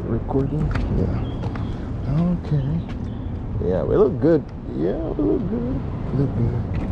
recording? Yeah. Okay. Yeah, we look good. Yeah, we look good. We look good.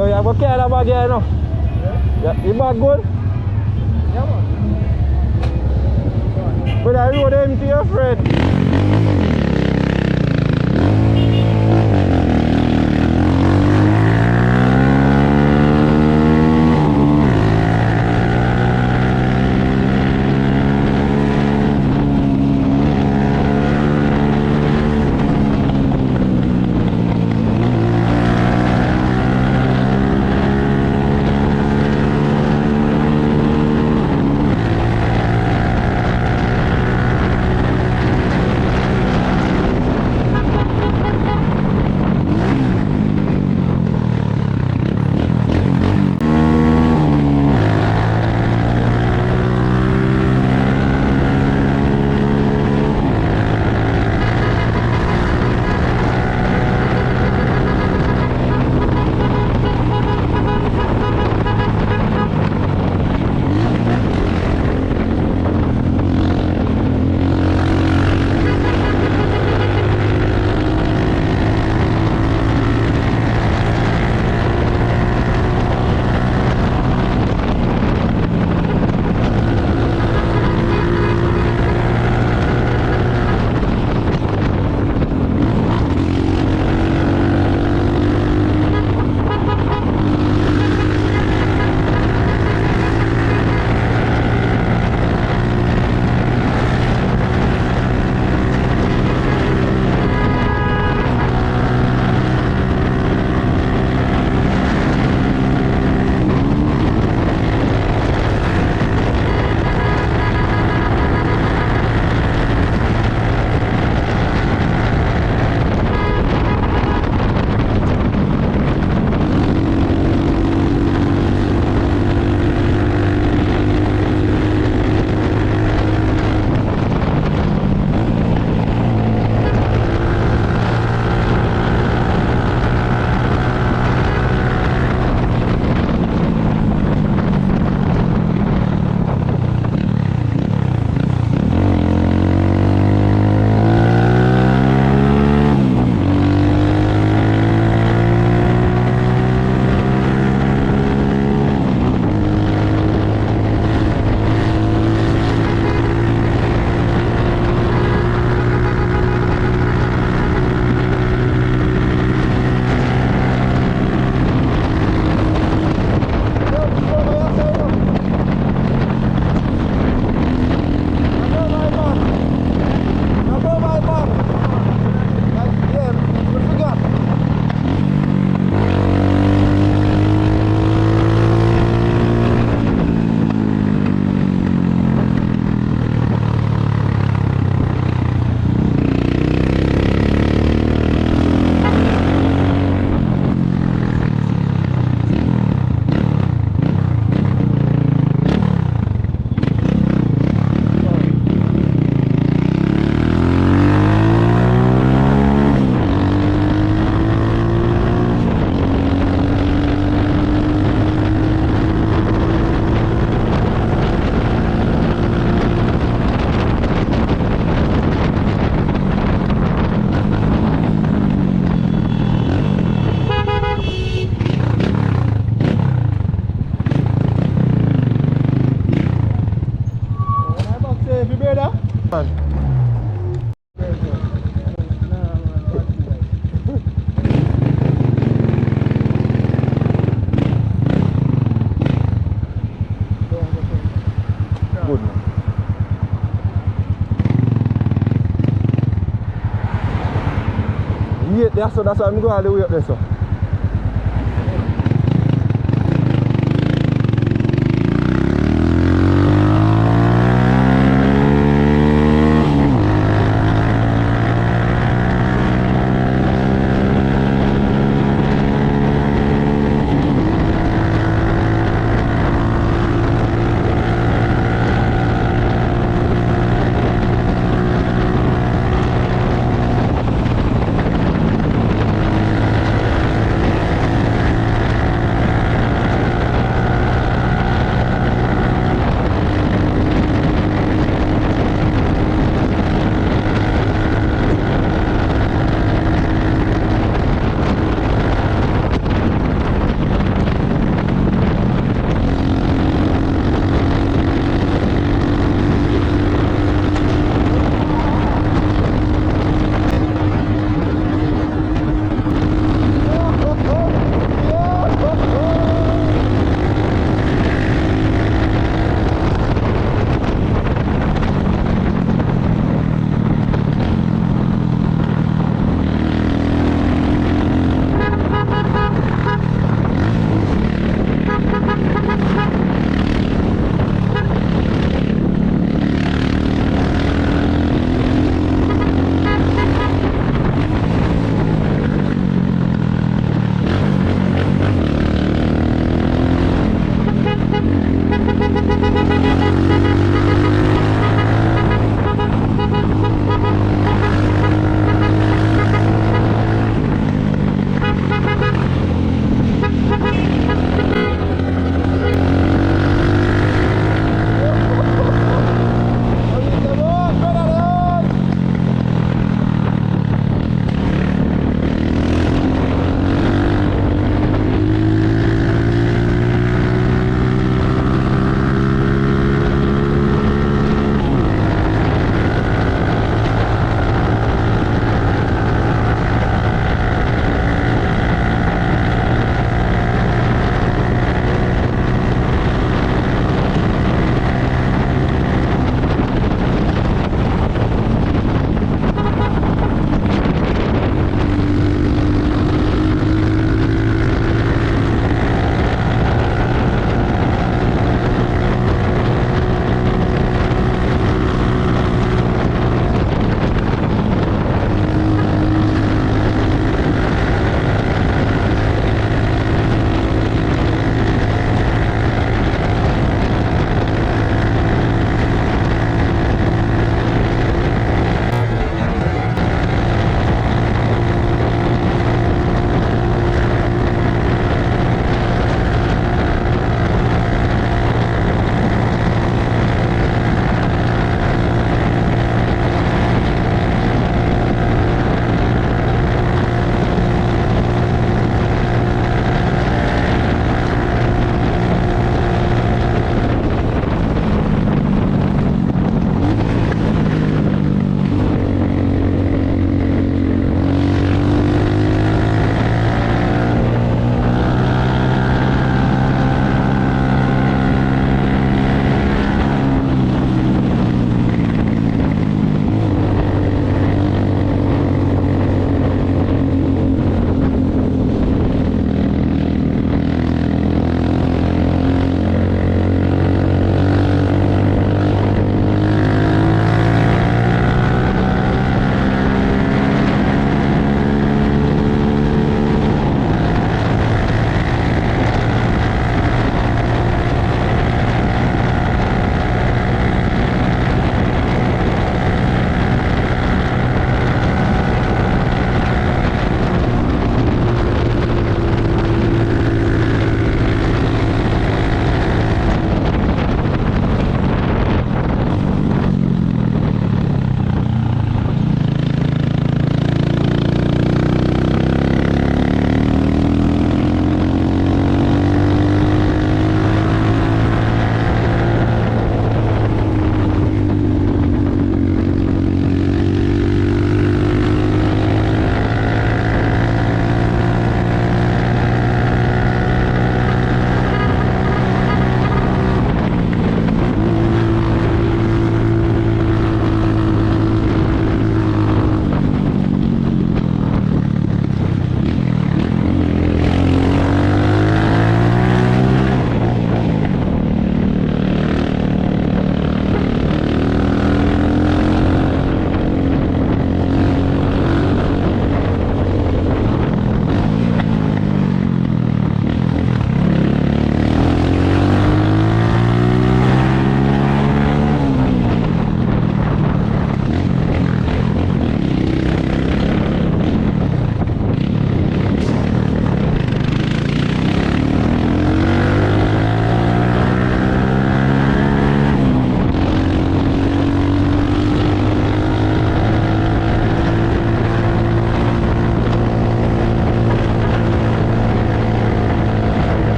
Yo, you have a car bag here, no? Yeah, your bag good? Yeah, man. But I rode empty, you're afraid. Yeah, so that's why I'm going all the way up there, so.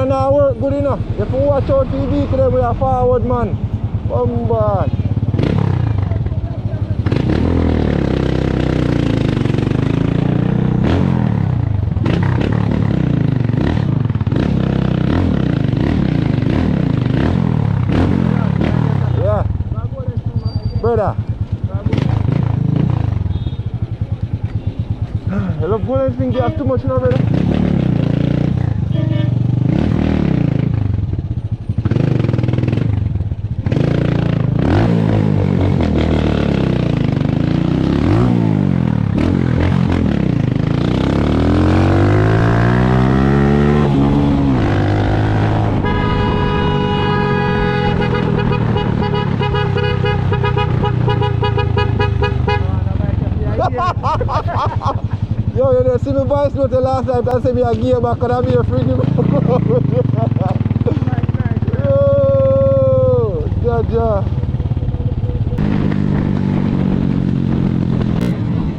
camera now work good enough. You have to watch out for the vehicle there with a forward man. Bombard. Yeah. Brother. I love going and think you have too much now, brother. Yo, you know, see me voice note the last time I said me a gear back and I'm here freaking. Yo, Jaja.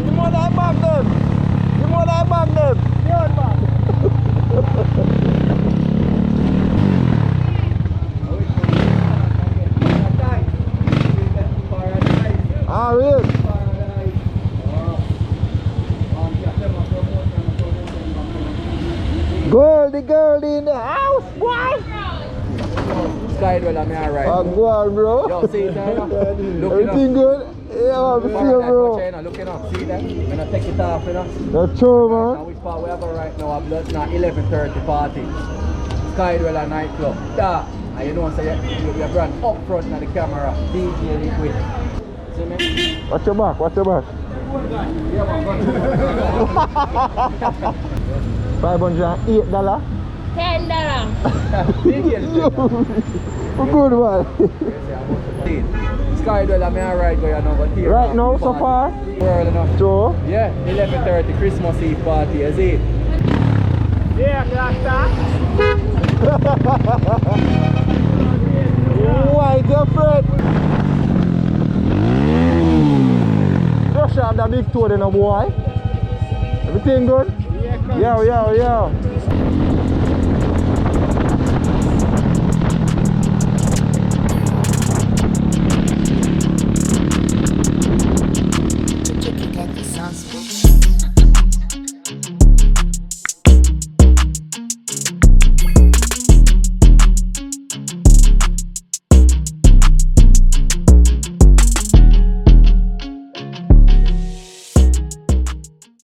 You more than back them. You more than back them. Ah, really? Goldie in the house, boy! Skydwell, I'm alright. Go on, bro. Yo, see it there? Everything good? Yeah, I'm see you, bro. Looking up, see that? I'm gonna take it off, you know? That's true, man. Now, which part we have right now? It's now 11:30 party. Skydwell a nightclub. Da! And you know, so you're brand up front of the camera. DJ Liquid. See me? Watch your back, watch your back. $508. $10. Good one. Skydwell, I'm alright going on over here. Right now, so far? World enough. Joe? Yeah, 11:30 Christmas Eve party, is it? Yeah, Rasta. White, your friend. Just have the big toe in a boy. Everything good? Yeah, Yo.